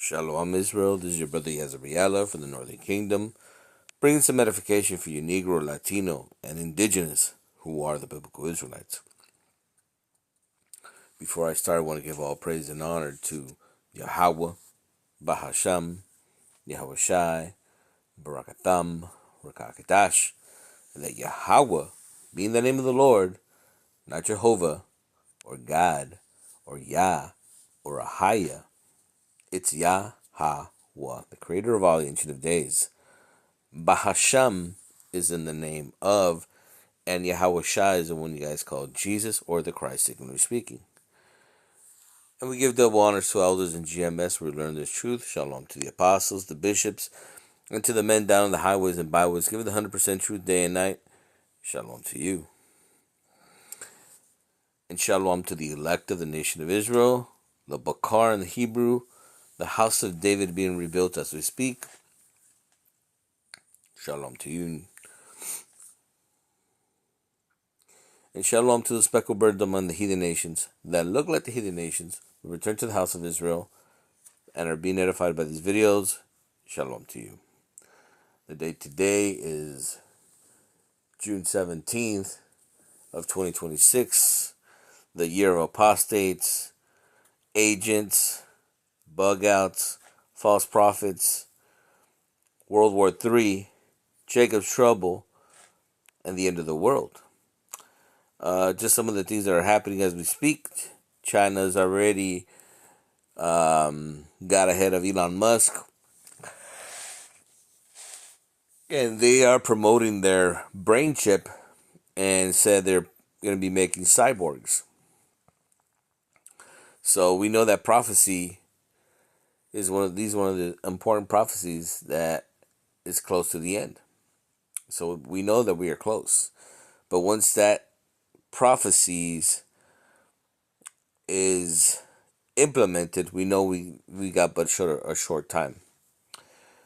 Shalom Israel, this is your brother Yazariella from the Northern Kingdom, bringing some edification for you Negro, Latino, and Indigenous who are the Biblical Israelites. Before I start, I want to give all praise and honor to Yahweh, Bahasham, Yahweh Shai, Barakatham, Rakakadash, and that Yahweh, being the name of the Lord, not Jehovah, or God, or Yah, or Ahaya, it's Yahweh, the creator of all the Ancient of Days. Bahasham is in the name of, and Yahweh Shai is the one you guys call Jesus or the Christ, technically speaking. And we give double honors to elders in GMS where we learn this truth. Shalom to the apostles, the bishops, and to the men down on the highways and byways. Give it the 100% truth day and night. Shalom to you. And shalom to the elect of the nation of Israel, the Bakar in the Hebrew, the house of David being rebuilt as we speak. Shalom to you. And shalom to the speckled bird among the heathen nations that look like the heathen nations, who return to the house of Israel and are being edified by these videos. Shalom to you. The date today is June 17th of 2026, the year of apostates, agents, bug outs, false prophets, World War III, Jacob's trouble, and the end of the world. Just some of the things that are happening as we speak. China's already got ahead of Elon Musk, and they are promoting their brain chip and said they're going to be making cyborgs. So we know that prophecy is one of the important prophecies that is close to the end. So we know that we are close. But once that prophecies is implemented, we know we got but a short time.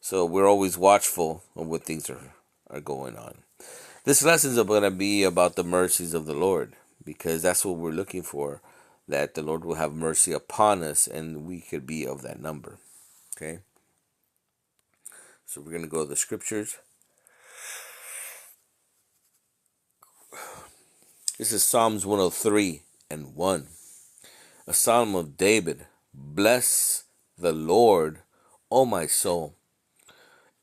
So we're always watchful of what things are going on. This lesson is going to be about the mercies of the Lord, because that's what we're looking for, that the Lord will have mercy upon us and we could be of that number. Okay? So we're going to go to the scriptures. This is Psalms 103:1. A psalm of David. Bless the Lord, O my soul,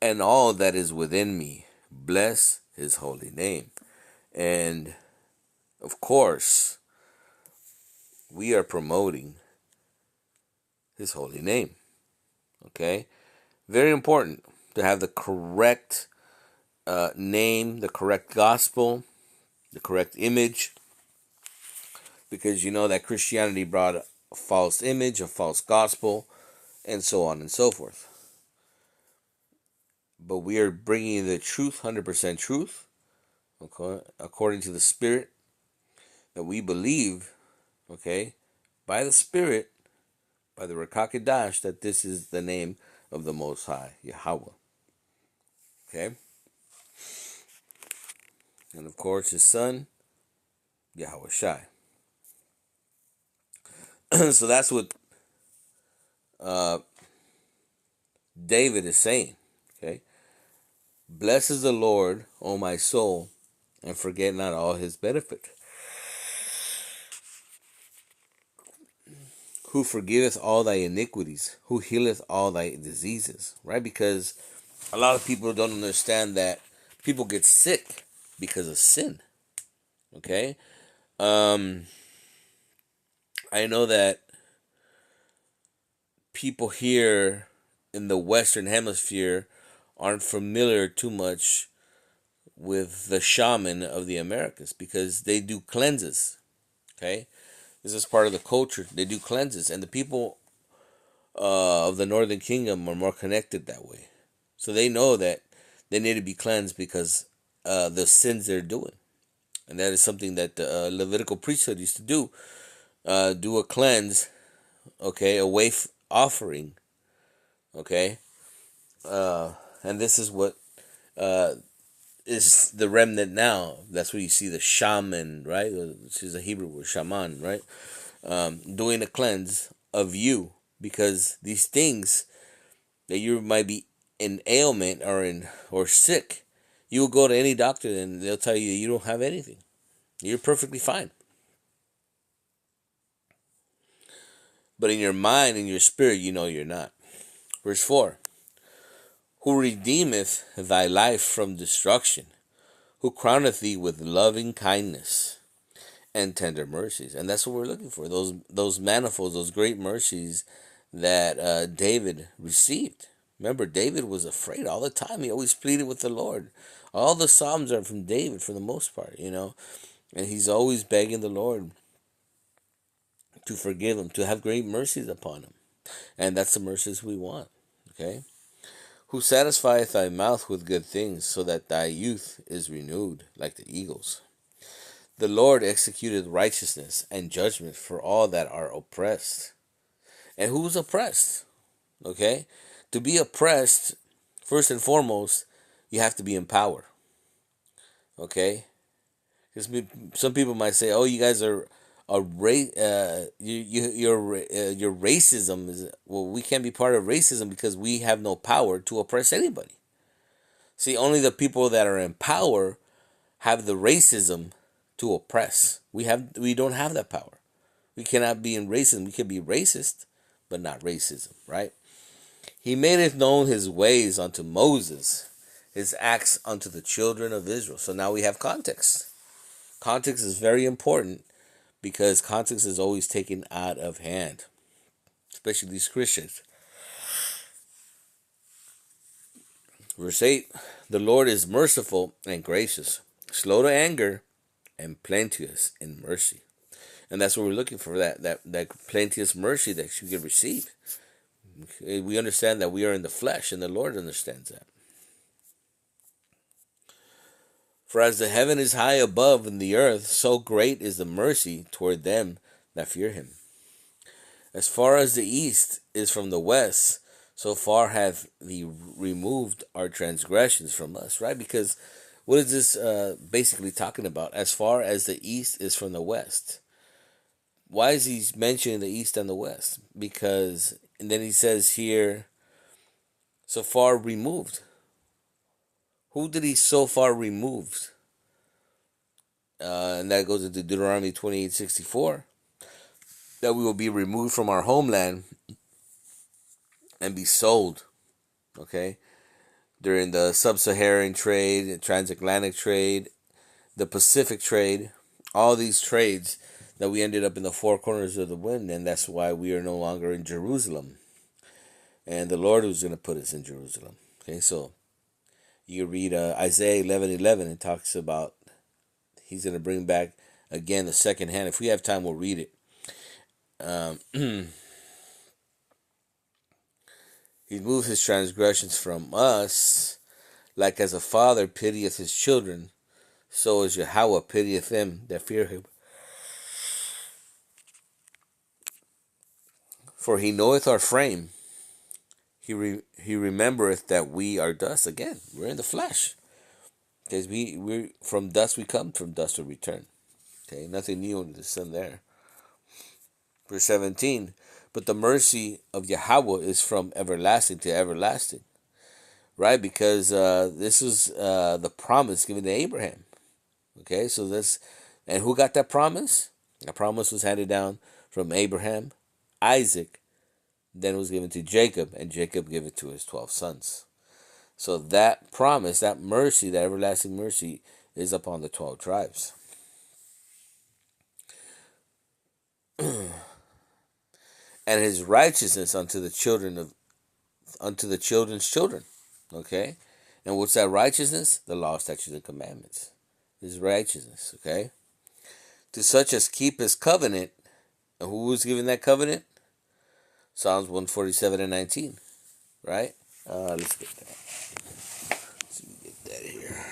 and all that is within me. Bless his holy name. And of course, we are promoting his holy name. Okay? Very important to have the correct name, the correct gospel, the correct image, because you know that Christianity brought a false image, a false gospel, and so on and so forth. But we are bringing the truth, 100% truth, okay, according to the Spirit, that we believe, okay, by the Spirit, by the Rakakadash, that this is the name of the Most High, Yahweh. Okay? And of course, his son, Yahweh Shai. So that's what David is saying. Okay? Bless the Lord, O my soul, and forget not all his benefit. Who forgiveth all thy iniquities, who healeth all thy diseases. Right? Because a lot of people don't understand that people get sick because of sin. Okay? I know that people here in the Western Hemisphere aren't familiar too much with the shaman of the Americas, because they do cleanses. Okay? This is part of the culture. They do cleanses, and the people of the Northern Kingdom are more connected that way. So they know that they need to be cleansed because the sins they're doing. And that is something that the Levitical priesthood used to do. Do a cleanse, okay, a waif offering, okay? And this is what is the remnant now. That's where you see the shaman, right? This is a Hebrew word, shaman, right? Doing a cleanse of you, because these things that you might be in ailment or sick, you will go to any doctor and they'll tell you you don't have anything. You're perfectly fine. But in your mind, in your spirit, you know you're not. Verse 4. Who redeemeth thy life from destruction, who crowneth thee with loving kindness and tender mercies. And that's what we're looking for. Those manifolds, those great mercies that David received. Remember, David was afraid all the time. He always pleaded with the Lord. All the Psalms are from David for the most part, And he's always begging the Lord to forgive him, to have great mercies upon him. And that's the mercies we want, okay? Who satisfieth thy mouth with good things, so that thy youth is renewed like the eagles. The Lord executeth righteousness and judgment for all that are oppressed. And who's oppressed? Okay? To be oppressed, first and foremost, you have to be in power. Okay? Because some people might say, "Oh, you guys are your racism is well. We can't be part of racism because we have no power to oppress anybody." See, only the people that are in power have the racism to oppress. We don't have that power. We cannot be in racism. We can be racist, but not racism, right? He madeth known his ways unto Moses, his acts unto the children of Israel. So now we have context. Context is very important because context is always taken out of hand, especially these Christians. Verse 8, the Lord is merciful and gracious, slow to anger, and plenteous in mercy. And that's what we're looking for, that plenteous mercy that you can receive. We understand that we are in the flesh, and the Lord understands that. For as the heaven is high above in the earth, so great is the mercy toward them that fear him. As far as the east is from the west, so far hath he removed our transgressions from us, right? Because what is this basically talking about? As far as the east is from the west. Why is he mentioning the east and the west? Because, and then he says here, so far removed. Who did he so far removed? And that goes into Deuteronomy 28:64. That we will be removed from our homeland and be sold, okay? During the sub-Saharan trade, the transatlantic trade, the Pacific trade, all these trades that we ended up in the four corners of the wind, and that's why we are no longer in Jerusalem. And the Lord was going to put us in Jerusalem. Okay, so you read Isaiah 11:11. It talks about he's going to bring back again the second hand. If we have time, we'll read it. He moved his transgressions from us, like as a father pitieth his children, so as Yahweh pitieth them that fear him. For he knoweth our frame. He remembereth that we are dust. Again, we're in the flesh. Because we from dust we come, from dust we return. Okay, nothing new under the sun there. Verse 17. But the mercy of Yahweh is from everlasting to everlasting. Right? Because this is the promise given to Abraham. Okay, so this, and who got that promise? The promise was handed down from Abraham, Isaac, then it was given to Jacob, and Jacob gave it to his 12 sons. So that promise, that mercy, that everlasting mercy is upon the 12 tribes. And his righteousness unto the children's children. Okay? And what's that righteousness? The law, statutes, and commandments. His righteousness, okay? To such as keep his covenant. And who was given that covenant? Psalms 147:19, right? Let's get that. Let's get that here.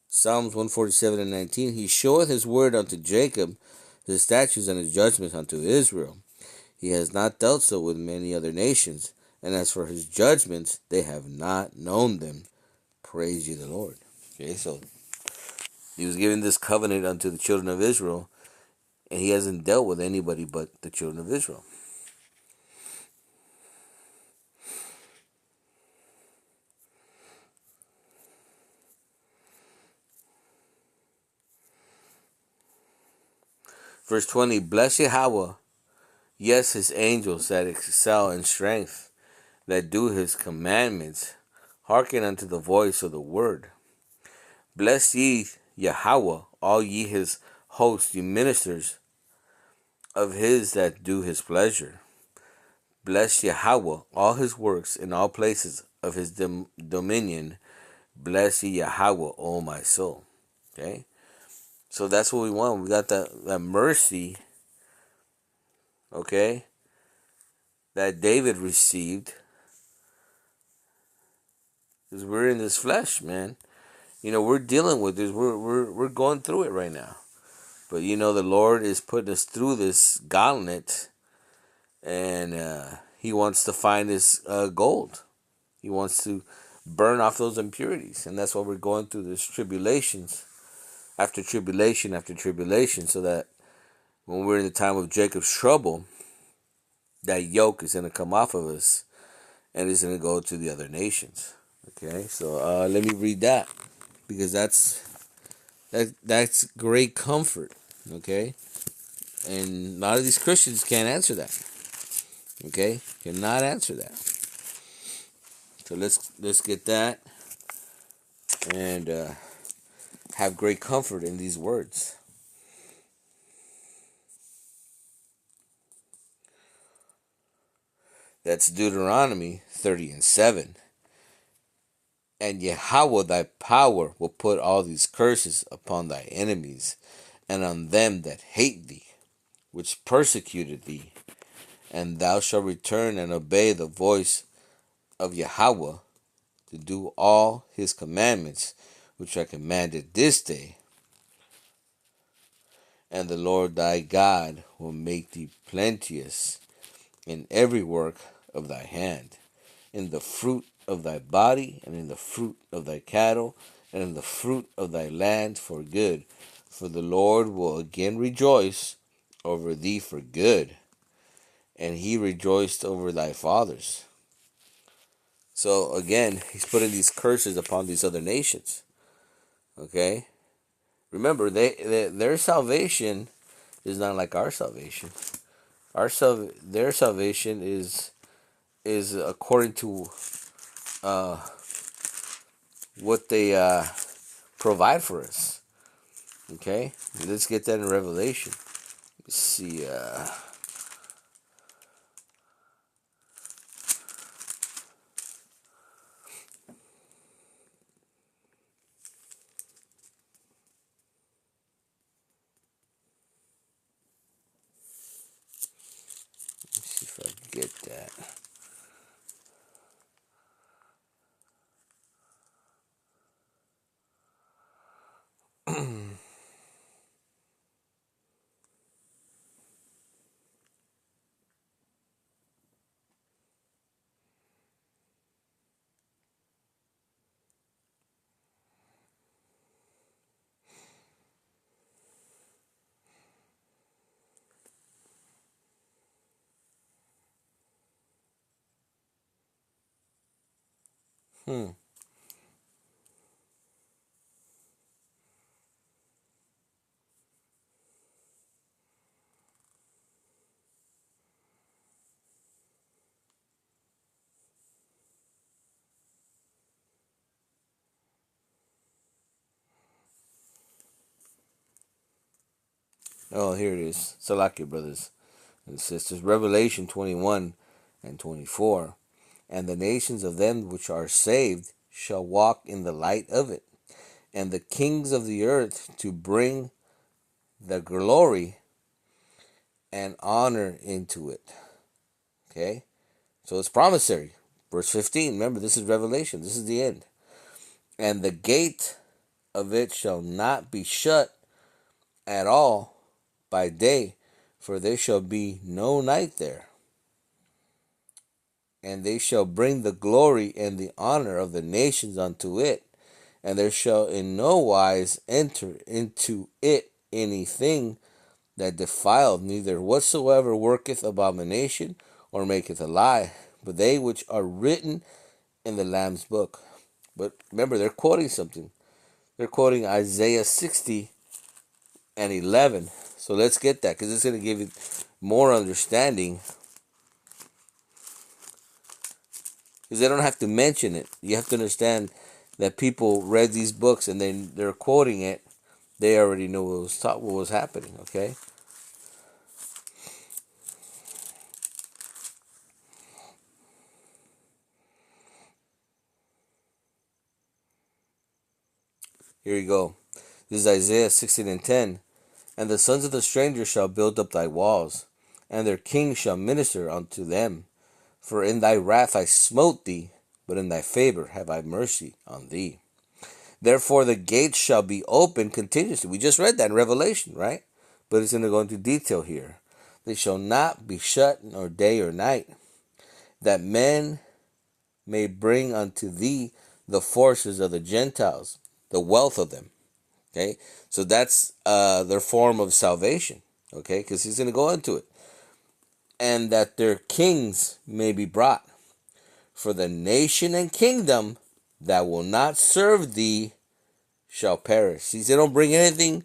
Psalms 147:19. He showeth his word unto Jacob, his statutes and his judgments unto Israel. He has not dealt so with many other nations. And as for his judgments, they have not known them. Praise ye the Lord. Okay, so he was giving this covenant unto the children of Israel, and he hasn't dealt with anybody but the children of Israel. Verse 20, bless Yahweh, yes, his angels that excel in strength, that do his commandments, hearken unto the voice of the word. Bless ye Yahweh, all ye his hosts, ye ministers of his that do his pleasure. Bless Yahweh, all his works in all places of his dominion. Bless ye Yahweh, O my soul. Okay? So that's what we want. We got that mercy, okay, that David received. Because we're in this flesh, man. We're dealing with this. We're going through it right now. But the Lord is putting us through this gauntlet, and he wants to find his gold. He wants to burn off those impurities, and that's why we're going through this tribulations after tribulation after tribulation, so that when we're in the time of Jacob's trouble, that yoke is going to come off of us, and it's going to go to the other nations. Okay, so let me read that, because that's great comfort. Okay, and a lot of these Christians can't answer that. Okay, cannot answer that. So let's get that and have great comfort in these words. That's Deuteronomy 30:7. And Yahweh thy power will put all these curses upon thy enemies, and on them that hate thee, which persecuted thee. And thou shalt return and obey the voice of Yahweh, to do all his commandments, which I commanded this day. And the Lord thy God will make thee plenteous in every work of thy hand, in the fruit of thy body, and in the fruit of thy cattle, and in the fruit of thy land for good. For the Lord will again rejoice over thee for good, and he rejoiced over thy fathers. So again, he's putting these curses upon these other nations. Okay? Remember, their salvation is not like our salvation. Their salvation is according to what they provide for us. Okay, let's get that in Revelation. Let's see. Let's see if I can get that. Hmm. Oh, here it is. Salakia, brothers and sisters. Revelation 21:24. And the nations of them which are saved shall walk in the light of it, and the kings of the earth to bring the glory and honor into it. Okay? So it's promissory. Verse 15. Remember, this is Revelation. This is the end. And the gate of it shall not be shut at all by day, for there shall be no night there. and they shall bring the glory and the honor of the nations unto it, and there shall in no wise enter into it anything that defileth, neither whatsoever worketh abomination or maketh a lie, but they which are written in the Lamb's book. But remember, they're quoting something. They're quoting Isaiah 60:11. So let's get that, because it's going to give you more understanding. Because they don't have to mention it. You have to understand that people read these books and then they're quoting it. They already knew what was happening, okay? Here you go. This is Isaiah 16:10. And the sons of the stranger shall build up thy walls, and their king shall minister unto them. For in thy wrath I smote thee, but in thy favor have I mercy on thee. Therefore the gates shall be open continuously. We just read that in Revelation, right? But it's going to go into detail here. They shall not be shut nor day or night, that men may bring unto thee the forces of the Gentiles, the wealth of them. Okay, so that's their form of salvation. Okay, because he's going to go into it. And that their kings may be brought. For the nation and kingdom that will not serve thee shall perish. He said, don't bring anything,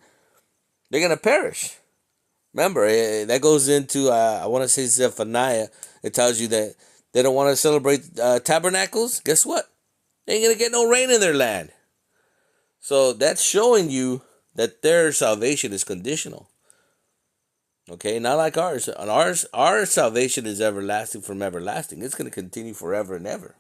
they're going to perish. Remember, that goes into, I want to say Zephaniah. It tells you that they don't want to celebrate tabernacles. Guess what? They ain't going to get no rain in their land. So that's showing you that their salvation is conditional. Okay, not like ours. Our salvation is everlasting from everlasting. It's going to continue forever and ever.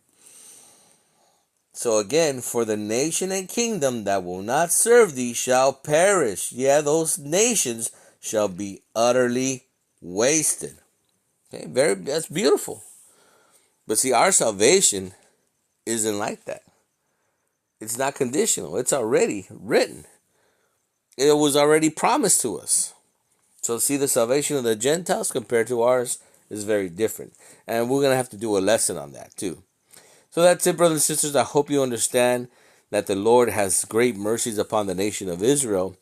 So again, for the nation and kingdom that will not serve thee shall perish. Yeah, those nations shall be utterly wasted. Okay, that's beautiful. But see, our salvation isn't like that. It's not conditional. It's already written. It was already promised to us. So see, the salvation of the Gentiles compared to ours is very different. And we're going to have to do a lesson on that too. So that's it, brothers and sisters. I hope you understand that the Lord has great mercies upon the nation of Israel.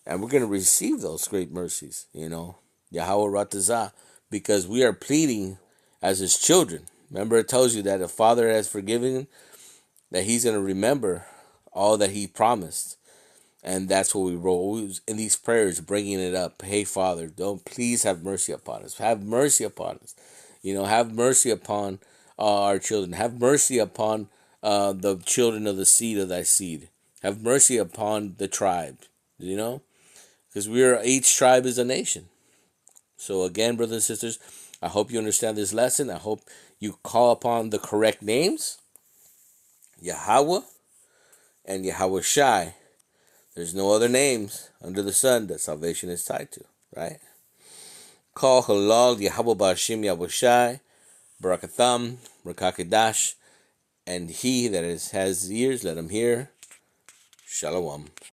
And we're going to receive those great mercies, Yahweh Ratazah, because we are pleading as his children. Remember, it tells you that a father has forgiven, that he's going to remember all that he promised. And that's what we roll in these prayers, bringing it up. Hey, Father, don't please have mercy upon us. Have mercy upon us. Have mercy upon our children. Have mercy upon the children of the seed of thy seed. Have mercy upon the tribe. Because each tribe is a nation. So again, brothers and sisters, I hope you understand this lesson. I hope you call upon the correct names, Yahweh and Yahweh Shai. There's no other names under the sun that salvation is tied to, right? Call Halal, Yahweh Bashim, Yahweh Shai, Barakatham, Rakakidash, and he that has ears, let him hear. Shalom.